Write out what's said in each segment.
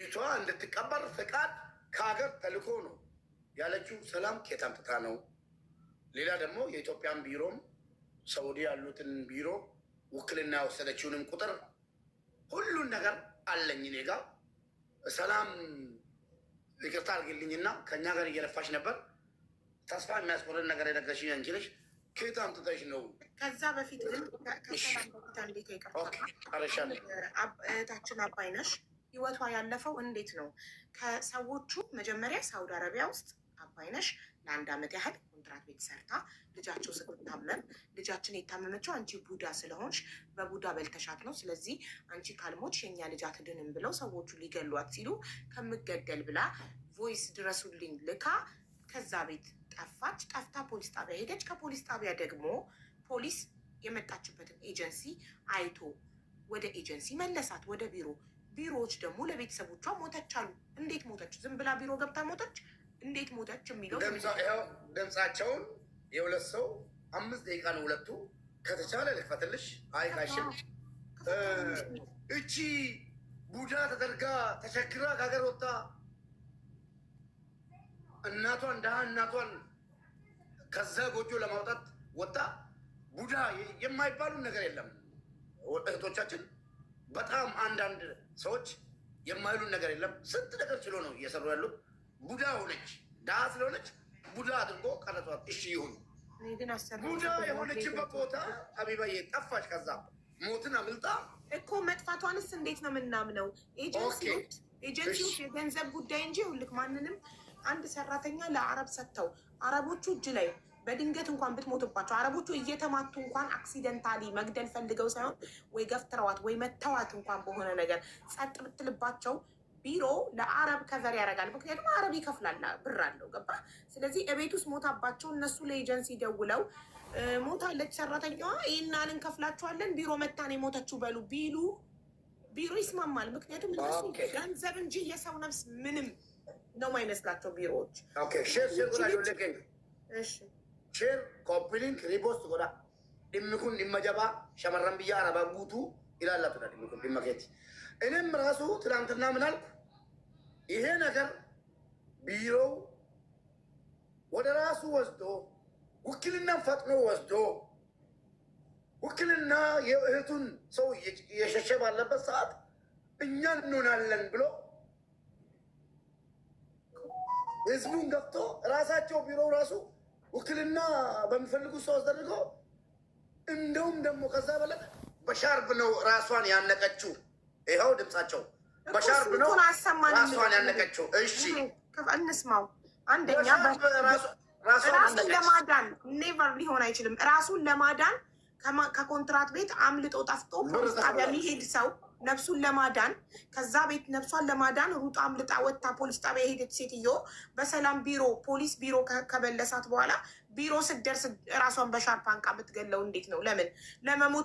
ይቷ እንድትቀበር ፍቃድ ከሀገር ተልኮ ነው ያለችው። ሰላም ከየት አምጥታ ነው? ሌላ ደግሞ የኢትዮጵያን ቢሮም ሳውዲ ያሉትን ቢሮ ውክልና የወሰደችውንም ቁጥር ሁሉን ነገር አለኝ እኔ ጋ። ሰላም ይቅርታ አድርግልኝና ከእኛ ጋር እየለፋች ነበር። ተስፋ የሚያስቆርጥ ነገር የነገርሽኝ አንቺ ነሽ። ከየት አምጥተሽ ነው? ከዛ በፊት ግን ከሰላም በፊት እንዴት ይቀርታል? እህታችን አባይነሽ ህይወቷ ያለፈው እንዴት ነው? ከሰዎቹ መጀመሪያ ሳውዲ አረቢያ ውስጥ አባይነሽ ለአንድ ዓመት ያህል ኮንትራት ቤት ሰርታ ልጃቸው ስትታመም ልጃችን የታመመችው አንቺ ቡዳ ስለሆንሽ በቡዳ በልተሻት ነው፣ ስለዚህ አንቺ ካልሞች የኛ ልጅ አትድንም ብለው ሰዎቹ ሊገሏት ሲሉ ከምገደል ብላ ቮይስ ድረሱልኝ ልካ ከዛ ቤት ጠፋች። ጠፍታ ፖሊስ ጣቢያ ሄደች። ከፖሊስ ጣቢያ ደግሞ ፖሊስ የመጣችበትን ኤጀንሲ አይቶ ወደ ኤጀንሲ መለሳት፣ ወደ ቢሮ። ቢሮዎች ደግሞ ለቤተሰቦቿ ሞተች አሉ። እንዴት ሞተች? ዝም ብላ ቢሮ ገብታ ሞተች? እንዴት ሞተች የሚለው ድምፃቸውን የሁለት ሰው 5 ደቂቃ ነው ሁለቱ። ከተቻለ ልክፈትልሽ። አይቃሽም። እቺ ቡዳ ተደርጋ ተቸግራ ከሀገር ወጣ እናቷን ደሃ እናቷን ከዛ ጎጆ ለማውጣት ወጣ። ቡዳ የማይባሉን ነገር የለም እህቶቻችን። በጣም አንዳንድ ሰዎች የማይሉን ነገር የለም። ስንት ነገር ችሎ ነው እየሰሩ ያሉት። ቡዳ ሆነች፣ ደሃ ስለሆነች ቡዳ አድርጎ ቀረቷት። እሺ ይሁን። ቡዳ የሆነችበት ቦታ አቢባዬ ጠፋች። ከዛ ሞትን አምልጣ እኮ መጥፋቷንስ እንዴት ነው የምናምነው? ኤጀንሲዎች የገንዘብ ጉዳይ እንጂ ይኸውልህ ማንንም አንድ ሰራተኛ ለአረብ ሰጥተው አረቦቹ እጅ ላይ በድንገት እንኳን ብትሞትባቸው አረቦቹ እየተማቱ እንኳን አክሲደንታሊ መግደል ፈልገው ሳይሆን ወይ ገፍትረዋት ወይ መተዋት እንኳን በሆነ ነገር ጸጥ ብትልባቸው ቢሮ ለአረብ ከቨር ያደርጋል። ምክንያቱም አረብ ይከፍላል፣ ብር አለው። ገባ? ስለዚህ እቤት ውስጥ ሞታባቸው እነሱ ለኤጀንሲ ደውለው ሞታለች ሰራተኛዋ ይህናን እንከፍላቸዋለን ቢሮ መታን የሞተችው በሉ ቢሉ ቢሮ ይስማማል። ምክንያቱም እነሱ ገንዘብ እንጂ የሰው ነፍስ ምንም ነው ማይመስላቸው ቢሮዎች። ሼር ኮምፕሊንክ ሪፖስት ጎዳ ድምኩን ድመጀባ ሸመረን ብያ አረባ ጉቱ ይላላት ዳ ድምኩን ድመኬት። እኔም ራሱ ትናንትና ምናልኩ ይሄ ነገር ቢሮው ወደ ራሱ ወስዶ ውክልና ፈጥኖ ወስዶ ውክልና የእህቱን ሰው የሸሸ ባለበት ሰዓት እኛ እንሆናለን ብሎ ህዝቡን ገብቶ ራሳቸው ቢሮው ራሱ ውክልና በሚፈልጉ ሰው አስደርጎ እንደውም ደግሞ ከዛ በለጠ በሻርብ ነው ራሷን ያነቀችው። ይኸው ድምፃቸው በሻርብ ነው ራሷን ያነቀችው። እሺ እንስማው። አንደኛ ራሱን ለማዳን ኔቨር ሊሆን አይችልም። ራሱን ለማዳን ከኮንትራት ቤት አምልጦ ጠፍቶ ፖሊስ ጣቢያ የሚሄድ ሰው ነፍሱን ለማዳን ከዛ ቤት ነፍሷን ለማዳን ሩጣ አምልጣ ወጥታ ፖሊስ ጣቢያ የሄደች ሴትዮ በሰላም ቢሮ ፖሊስ ቢሮ ከበለሳት በኋላ ቢሮ ስትደርስ ራሷን በሻርፕ አንቃ የምትገለው እንዴት ነው? ለምን?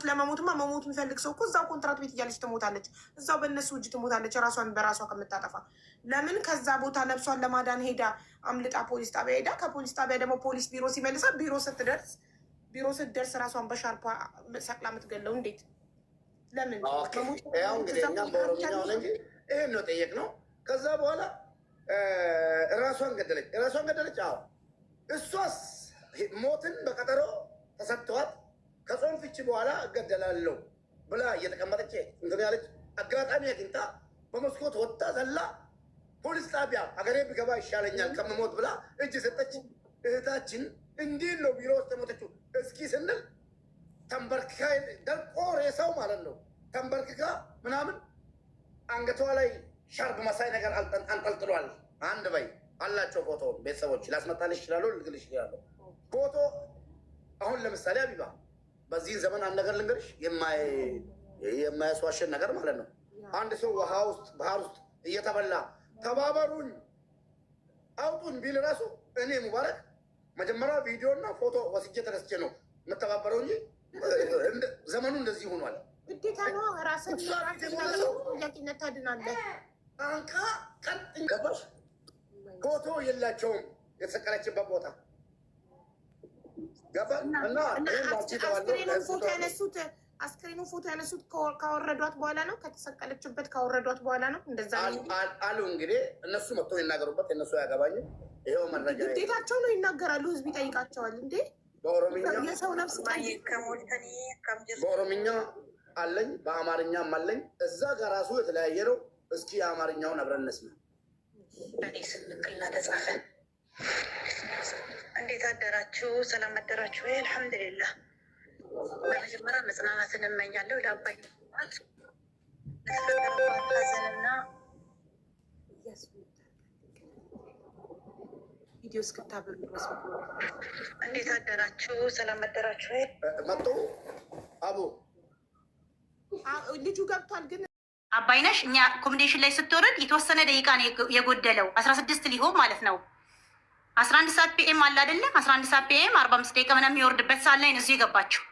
ለመሞትማ መሞት የሚፈልግ ሰው እኮ እዛው ኮንትራት ቤት እያለች ትሞታለች፣ እዛው በእነሱ እጅ ትሞታለች፣ ራሷን በራሷ ከምታጠፋ። ለምን ከዛ ቦታ ነፍሷን ለማዳን ሄዳ አምልጣ ፖሊስ ጣቢያ ሄዳ ከፖሊስ ጣቢያ ደግሞ ፖሊስ ቢሮ ሲመልሳት ቢሮ ስትደርስ ራሷን በሻርፓ ሰቅላ የምትገለው እንዴት? ለምን? ያው እንግዲህ እኛም በኦሮምኛ ሆነ እንጂ ይህን ነው ጠየቅነው። ከዛ በኋላ ራሷን ገደለች። አዎ እሷስ ሞትን በቀጠሮ ተሰጥተዋት ከጾም ፍቺ በኋላ እገደላለሁ ብላ እየተቀመጠች እንትን ያለች አጋጣሚ አግኝታ በመስኮት ወጣ ዘላ ፖሊስ ጣቢያ ሀገሬ ብገባ ይሻለኛል ከመሞት ብላ እጅ ሰጠች። እህታችን እንዲህ ነው ቢሮ ውስጥ የሞተችው እስኪ ስንል ተንበርክካ ደርቆ ሬሳው ማለት ነው ተንበርክካ ምናምን አንገቷ ላይ ሻርብ መሳይ ነገር አንጠልጥሏል። አንድ በይ አላቸው ፎቶ ቤተሰቦች ላስመጣልሽ ይችላሉ፣ ልግልሽ ይችላሉ ፎቶ። አሁን ለምሳሌ አቢባ በዚህ ዘመን አንድ ነገር ልንገርሽ የማያስዋሸን ነገር ማለት ነው። አንድ ሰው ውሃ ውስጥ ባህር ውስጥ እየተበላ ተባበሩኝ አውጡን ቢል ራሱ እኔ ሙባረክ መጀመሪያ ቪዲዮና ፎቶ ወስጄ ተነስቼ ነው የምተባበረው እንጂ ዘመኑ እንደዚህ ሆኗል። ግዴታ ነው። ራስን ያቂነት ታድናለህ። አንካ ቀጥ ገባሽ። ፎቶ የላቸውም የተሰቀለችበት ቦታ ገባ እና አስክሬኑን ፎቶ ያነሱት አስክሬኑ ፎቶ ያነሱት ካወረዷት በኋላ ነው፣ ከተሰቀለችበት ካወረዷት በኋላ ነው። እንደዛ አሉ እንግዲህ እነሱ መጥቶ ይናገሩበት፣ እነሱ ያገባኝ። ይኸው መረጃ ግዴታቸው ነው፣ ይናገራሉ። ህዝብ ይጠይቃቸዋል። እንዴ በኦሮምኛ የሰው ነፍስ በኦሮምኛ አለኝ፣ በአማርኛም አለኝ። እዛ ጋር ራሱ የተለያየ ነው። እስኪ የአማርኛውን አብረን እንስማ። በእኔ ስንቅልና ተጻፈ። እንዴት አደራችሁ? ሰላም አደራችሁ? አልሐምዱሊላህ። በመጀመሪያ መጽናናትን እመኛለሁ ለአባይ ሐዘንና ቪዲዮ እስክታበሉ ድረስ። እንዴት አደራችሁ? ሰላም አደራችሁ? መጡ አቡ ልጁ ገብቷል ግን አባይነሽ እኛ ኮሚኒኬሽን ላይ ስትወርድ የተወሰነ ደቂቃ ነው የጎደለው። 16 ሊሆን ማለት ነው። 11 ሰዓት ፒኤም አለ አይደለም? 11 ሰዓት ፒኤም 45 ደቂቃ ምናምን የሚወርድበት ሰዓት ላይ ነው እዚህ የገባችው።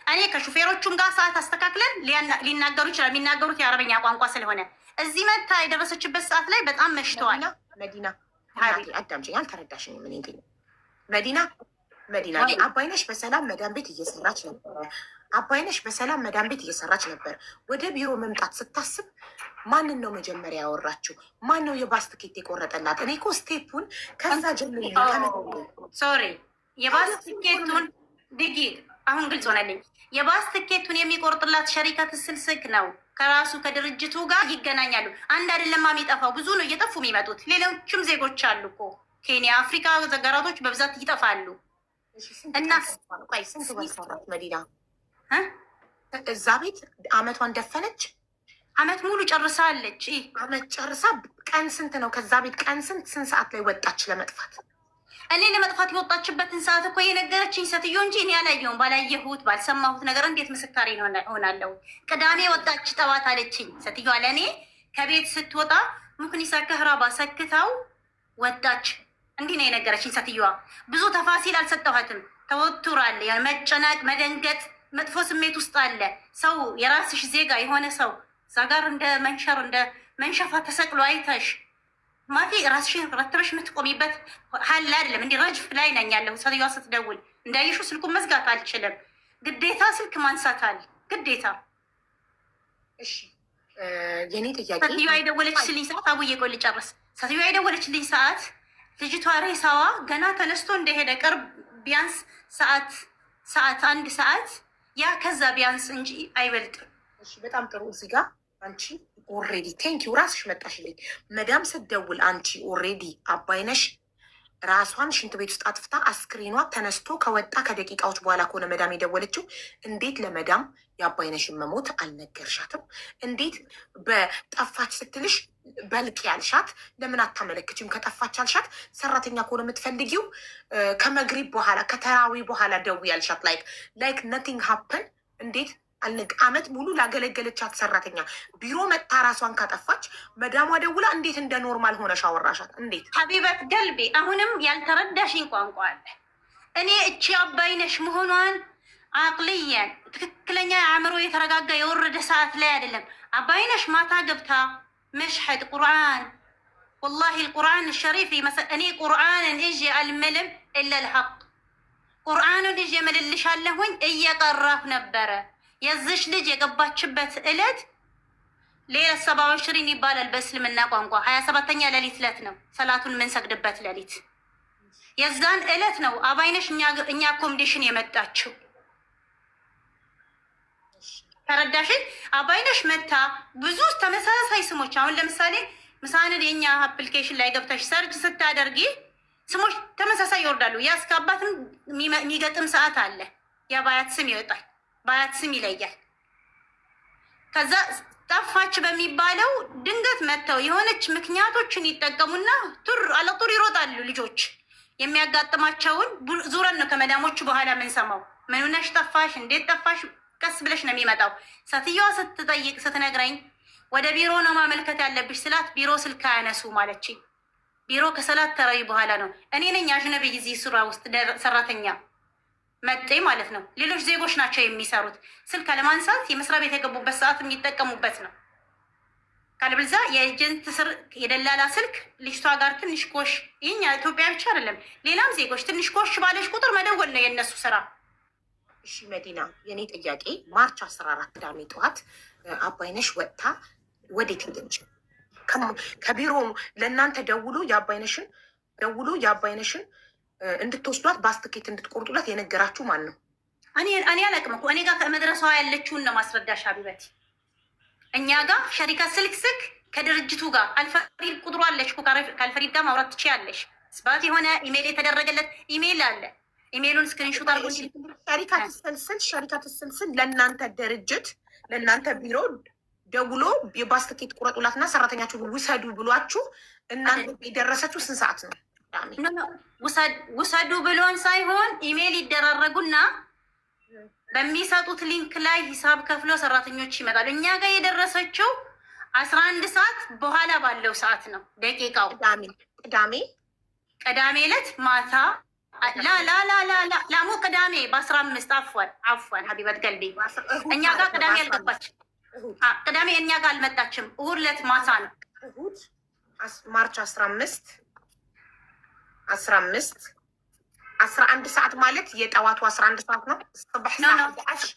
እኔ ከሹፌሮቹም ጋር ሰዓት አስተካክለን ሊናገሩ ይችላል። የሚናገሩት የአረበኛ ቋንቋ ስለሆነ እዚህ መታ የደረሰችበት ሰዓት ላይ በጣም መሽተዋል። መዲና አዳምጪኝ፣ አልተረዳሽኝም። ምን እንግዲህ መዲና አባይነሽ በሰላም መዳም ቤት እየሰራች ነበረ። አባይነሽ በሰላም መዳም ቤት እየሰራች ነበር። ወደ ቢሮ መምጣት ስታስብ ማንን ነው መጀመሪያ ያወራችው? ማን ነው የባስ ትኬት የቆረጠላት? እኔ እኮ ስቴፑን ከዛ ጀምሮ ሶሪ የባስ ትኬቱን ድጊቅ አሁን ግልጽ ሆነልኝ። የባስ ትኬቱን የሚቆርጥላት ሸሪከት ስልስክ ነው። ከራሱ ከድርጅቱ ጋር ይገናኛሉ። አንድ አይደለም የሚጠፋው፣ ብዙ ነው እየጠፉ የሚመጡት። ሌሎችም ዜጎች አሉ እኮ ኬንያ፣ አፍሪካ ሀገራቶች በብዛት ይጠፋሉ። እና ስንት ሰራት መዲና እዛ ቤት አመቷን ደፈነች። አመት ሙሉ ጨርሳለች። አመት ጨርሳ ቀን ስንት ነው? ከዛ ቤት ቀን ስንት ሰዓት ላይ ወጣች ለመጥፋት? እኔ ለመጥፋት የወጣችበትን ሰዓት እኮ የነገረችኝ ሴትዮ እንጂ እኔ አላየሁም። ባላየሁት ባልሰማሁት ነገር እንዴት ምስካሪ ሆናለሁ? ቅዳሜ ወጣች ጠዋት አለችኝ ሴትዮዋ ለእኔ። ከቤት ስትወጣ ሙክኒሳ ከህራባ ሰክታው ወጣች። እንዲህ ነው የነገረችኝ ሴትዮዋ። ብዙ ተፋሲል አልሰጠኋትም። ተወቱራል፣ መጨናቅ፣ መደንገጥ፣ መጥፎ ስሜት ውስጥ አለ ሰው። የራስሽ ዜጋ የሆነ ሰው እዛ ጋር እንደ መንሸር እንደ መንሸፋ ተሰቅሎ አይተሽ ማፊ ራስሽን ረትበሽ የምትቆሚበት ሀል አይደለም። እንዲህ ረጅፍ ላይ ነኝ ያለሁ። ሴትዮዋ ስትደውል እንዳየሹ ስልኩን መዝጋት አልችልም። ግዴታ ስልክ ማንሳታል ግዴታ። እሺ የኔ ጥያቄ ሴትዮዋ የደወለችልኝ ሰዓት አቡዬ ቆይ ልጨርስ። ሴትዮዋ የደወለችልኝ ሰዓት ልጅቷ ሬሳዋ ገና ተነስቶ እንደሄደ ቅርብ ቢያንስ ሰዓት 1 ሰዓት ያ ከዛ ቢያንስ እንጂ አይበልጥም። እሺ በጣም ጥሩ። እዚህ ጋር አንቺ ኦሬዲ ቴንኪው ራስሽ መጣሽልኝ። መዳም ስትደውል አንቺ ኦሬዲ አባይነሽ ራሷን ሽንት ቤት ውስጥ አጥፍታ አስክሬኗ ተነስቶ ከወጣ ከደቂቃዎች በኋላ ከሆነ መዳም የደወለችው። እንዴት ለመዳም የአባይነሽን መሞት አልነገርሻትም? እንዴት በጠፋች ስትልሽ በልቅ ያልሻት ለምን አታመለክችም? ከጠፋች አልሻት ሰራተኛ ከሆነ የምትፈልጊው ከመግሪብ በኋላ ከተራዊ በኋላ ደዊ ያልሻት ላይክ ነቲንግ ሀፕን። እንዴት አመት ሙሉ ላገለገለቻት ሰራተኛ ቢሮ መጥታ ራሷን ካጠፋች መዳሟ ደውላ እንዴት እንደ ኖርማል ሆነሽ አወራሻት? እንዴት ሀቢበት ገልቤ፣ አሁንም ያልተረዳሽኝ ቋንቋ አለ። እኔ እቺ አባይነሽ መሆኗን አቅልየን ትክክለኛ አእምሮ የተረጋጋ የወረደ ሰዓት ላይ አይደለም። አባይነሽ ማታ ገብታ መሽሐድ ቁርአን ወላሂ ልቁርአን ሸሪፍ እኔ ቁርአንን እዤ አልምልም ኢለ ልሐቅ ቁርአኑን እዤ መልልሻለሁኝ እየቀራሁ ነበረ። የዝሽ ልጅ የገባችበት እለት ሌሊት 27 ይባላል በእስልምና ቋንቋ። 27ኛ ሌሊት እለት ነው ሰላቱን የምንሰግድበት ሌሊት። የዛን እለት ነው አባይነሽ እኛ አኮሞዴሽን የመጣችው። ተረዳሽኝ? አባይነሽ መታ ብዙ ተመሳሳይ ስሞች። አሁን ለምሳሌ ምሳንን የኛ አፕሊኬሽን ላይ ገብተሽ ሰርች ስታደርጊ ስሞች ተመሳሳይ ይወርዳሉ። ያ እስከ አባትም የሚገጥም ሰዓት አለ። የአባያት ስም ይወጣል፣ በአያት ስም ይለያል። ከዛ ጠፋች በሚባለው ድንገት መጥተው የሆነች ምክንያቶችን ይጠቀሙና አለጡር ይሮጣሉ። ልጆች የሚያጋጥማቸውን ዙረን ነው ከመዳሞቹ በኋላ የምንሰማው። ምንነሽ ጠፋሽ፣ እንዴት ጠፋሽ? ቀስ ብለሽ ነው የሚመጣው። ሴትዮዋ ስትጠይቅ ስትነግረኝ ወደ ቢሮ ነው ማመልከት ያለብሽ ስላት ቢሮ ስልክ አያነሱ ማለችኝ። ቢሮ ከሰላት ተራዊ በኋላ ነው። እኔ ነኝ አጅነቢ እዚህ ስራ ውስጥ ሰራተኛ መጤ ማለት ነው። ሌሎች ዜጎች ናቸው የሚሰሩት። ስልክ አለማንሳት የመስሪያ ቤት የገቡበት ሰዓት የሚጠቀሙበት ነው። ካልብልዛ የኤጀንት ስር የደላላ ስልክ ልጅቷ ጋር ትንሽ ኮሽ፣ ይህኛ ኢትዮጵያ ብቻ አይደለም ሌላም ዜጎች ትንሽ ኮሽ ባለሽ ቁጥር መደወል ነው የእነሱ ስራ። እሺ መዲና፣ የኔ ጥያቄ ማርች 14 ቅዳሜ ጠዋት አባይነሽ ወጥታ ወዴት ሄደች? ከቢሮ ለእናንተ ደውሎ የአባይነሽን እንድትወስዷት ባስትኬት እንድትቆርጡላት የነገራችሁ ማን ነው? እኔ አላቅም እኮ እኔ ጋር ከመድረሷ ያለችውን ነው ማስረዳሽ ሀቢበቲ። እኛ ጋር ሸሪካ ስልክ ከድርጅቱ ጋር አልፈሪድ ቁጥሩ አለች። ከአልፈሪድ ጋር ማውራት ትችያለሽ። ስባት የሆነ ኢሜይል የተደረገለት ኢሜይል አለ። ኢሜይሉን ስክሪንሾት አድርጎ ሸሪካ ትስልስል ለእናንተ ድርጅት ለእናንተ ቢሮ ደውሎ የባስትኬት ቁረጡላትና ሰራተኛችሁ ውሰዱ ብሏችሁ እናንተ የደረሰችው ስንት ሰዓት ነው? ውሰዱ ብሎን ሳይሆን ኢሜይል ይደራረጉና በሚሰጡት ሊንክ ላይ ሂሳብ ከፍለው ሰራተኞች ይመጣሉ። እኛ ጋር የደረሰችው 11 ሰዓት በኋላ ባለው ሰዓት ነው። ደቂቃው ቅዳሜ ዕለት ማታ ላሙ ቅዳሜ በ15 አፏን ሀቢበት ገልቤ እኛ ጋር ቅዳሜ አልገባችም። ቅዳሜ እኛ ጋር አልመጣችም። እሑድ ዕለት ማታ ነው። እሑድ ማርች 15 11 ሰዓት ማለት የጠዋቱ 11 ሰዓት ነው። صبح الساعة 11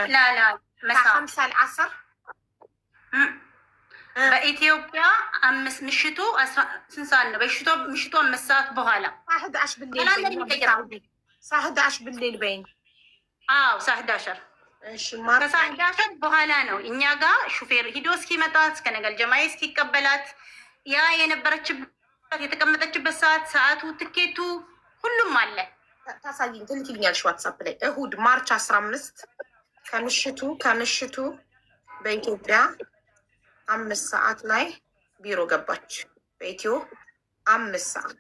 لا مساء 5 العصر በኢትዮጵያ ምሽቱ 5 ሰዓት ነው። ምሽቱ 5 ሰዓት በኋላ 11 بالليل الساعة 11 بالليل በይኝ። አዎ 11 እሺ ማርች 11 በኋላ ነው። እኛ ጋር ሹፌር ሂዶ እስኪመጣት እስከ ነገል ጀማይ እስኪቀበላት ያ የነበረችበት የተቀመጠችበት ሰዓቱ ትኬቱ ሁሉም አለ። ታሳይኝ ትልክልኛለሽ ዋትሳፕ ላይ። እሁድ ማርች 15 ከምሽቱ በኢትዮጵያ 5 ሰዓት ላይ ቢሮ ገባች። በኢትዮ 5 ሰዓት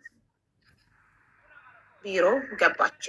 ቢሮ ገባች።